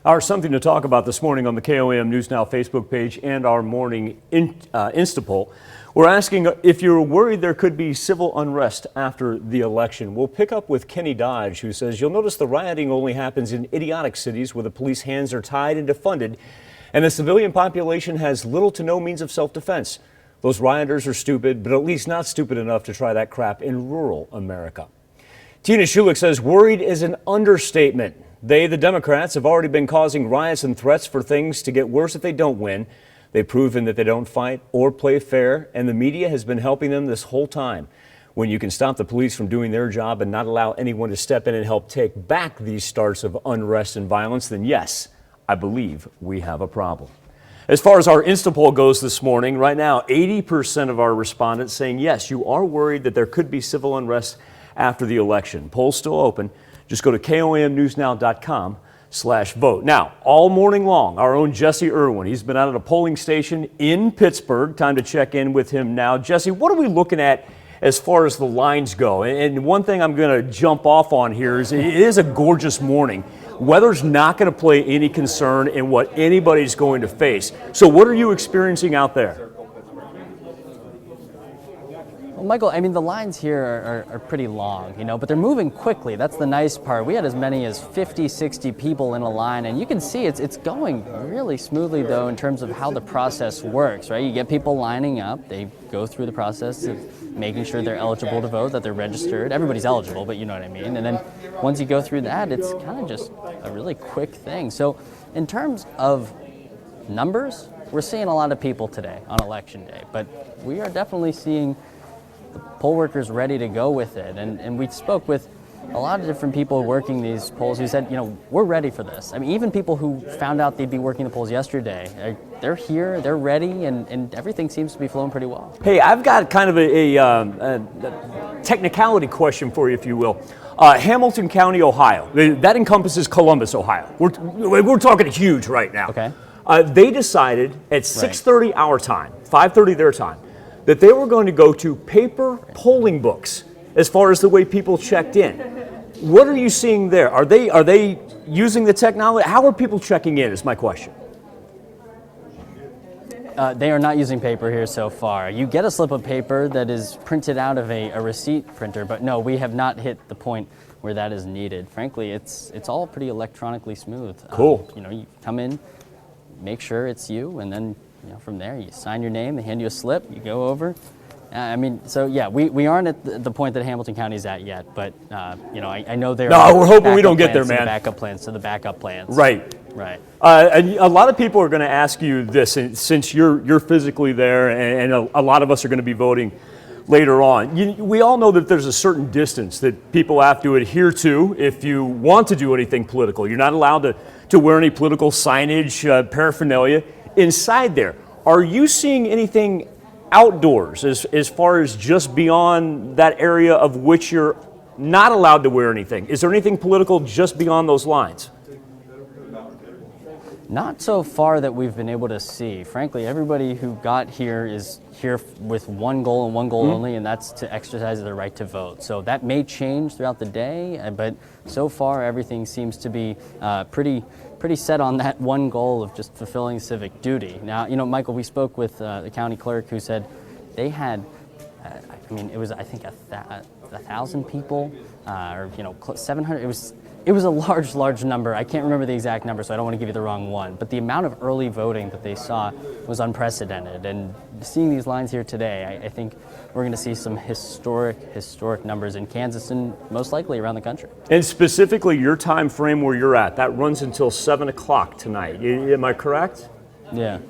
Our Something to Talk About this morning on the KOAM News Now Facebook page and our morning Instapoll. We're asking if you're worried there could be civil unrest after the election. We'll pick up with Kenny Dodge, who says you'll notice the rioting only happens in idiotic cities where the police hands are tied and defunded and the civilian population has little to no means of self-defense. Those rioters are stupid, but at least not stupid enough to try that crap in rural America. Tina Schulich says worried is an understatement. They, the Democrats, have already been causing riots and threats for things to get worse if they don't win. They've proven that they don't fight or play fair, and the media has been helping them this whole time. When you can stop the police from doing their job and not allow anyone to step in and help take back these starts of unrest and violence, then yes, I believe we have a problem. As far as our Instapoll goes this morning, right now, 80% of our respondents saying yes, you are worried that there could be civil unrest after the election. Poll's still open. Just go to KOAMnewsnow.com/vote. Now, all morning long, our own Jesse Irwin, he's been out at a polling station in Pittsburgh. Time to check in with him now. Jesse, what are we looking at as far as the lines go? And one thing I'm going to jump off on here is it is a gorgeous morning. Weather's not going to play any concern in what anybody's going to face. So what are you experiencing out there? Well, Michael, I mean, the lines here are pretty long, but they're moving quickly. That's the nice part. We had as many as 50, 60 people in a line, and you can see it's going really smoothly, though, in terms of how the process works, right? You get people lining up. They go through the process of making sure they're eligible to vote, that they're registered. Everybody's eligible, but you know what I mean. And then once you go through that, it's kind of just a really quick thing. So in terms of numbers, we're seeing a lot of people today on Election Day, but we are definitely seeing poll workers ready to go with it. And we spoke with a lot of different people working these polls who said, we're ready for this. I mean, even people who found out they'd be working the polls yesterday, they're here, they're ready, and everything seems to be flowing pretty well. Hey, I've got kind of a technicality question for you, if you will. Hamilton County, Ohio, that encompasses Columbus, Ohio. We're talking huge right now. Okay. They decided at 6:30 our time, 5:30 their time, that they were going to go to paper polling books as far as the way people checked in. What are you seeing there? Are they using the technology? How are people checking in is my question. They are not using paper here so far. You get a slip of paper that is printed out of a receipt printer, but no, we have not hit the point where that is needed. Frankly, it's all pretty electronically smooth. Cool. You come in, make sure it's you, and then from there, you sign your name, they hand you a slip, you go over. We aren't at the point that Hamilton County is at yet, but, I know there are... No, we're hoping we don't get there, man. Backup plans to the backup plans. Right. Right. And a lot of people are going to ask you this, and since you're physically there, and a lot of us are going to be voting later on. We all know that there's a certain distance that people have to adhere to if you want to do anything political. You're not allowed to wear any political signage, paraphernalia inside there. Are you seeing anything outdoors as far as just beyond that area of which you're not allowed to wear anything? Is there anything political just beyond those lines? Not so far that we've been able to see. Frankly, everybody who got here is here with one goal and one goal only, and that's to exercise their right to vote. So that may change throughout the day, but so far everything seems to be pretty set on that one goal of just fulfilling civic duty. Now, Michael, we spoke with the county clerk who said they had, it was, I think, 1,000 people, or 700. It was a large number. I can't remember the exact number, so I don't want to give you the wrong one. But the amount of early voting that they saw was unprecedented. And seeing these lines here today, I think we're going to see some historic numbers in Kansas and most likely around the country. And specifically your time frame where you're at, that runs until 7 o'clock tonight. Am I correct? Yeah.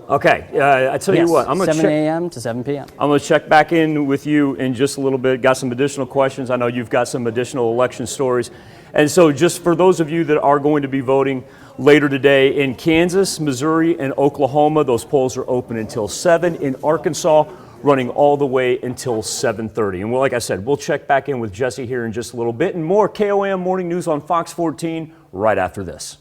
Okay, I tell you what, I'm going to 7 a.m. to 7 p.m. I'm going to check back in with you in just a little bit. Got some additional questions. I know you've got some additional election stories. And so just for those of you that are going to be voting later today in Kansas, Missouri, and Oklahoma, those polls are open until 7. In Arkansas, running all the way until 7:30. And like I said, we'll check back in with Jesse here in just a little bit. And more KOAM Morning News on Fox 14 right after this.